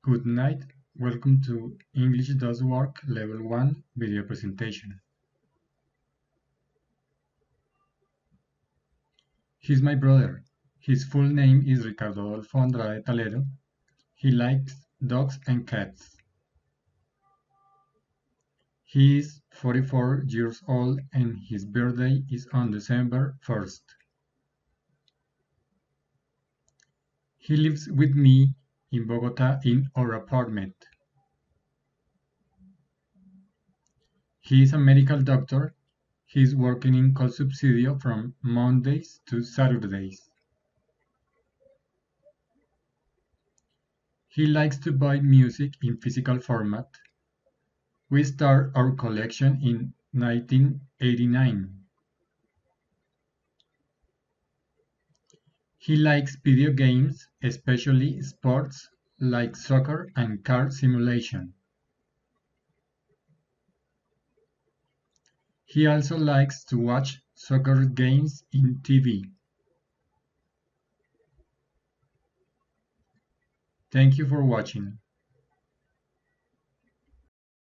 Good night. Welcome to English Does Work Level 1 video presentation. He's my brother. His full name is Ricardo Adolfo Andrade Toledo. He likes dogs and cats. He is 44 years old and his birthday is on December 1st. He lives with me in Bogota in our apartment. He is a medical doctor. He is working in Colsubsidio from Mondays to Saturdays. He likes to buy music in physical format. We started our collection in 1989. He likes video games, especially sports like soccer and car simulation. He also likes to watch soccer games in TV. Thank you for watching.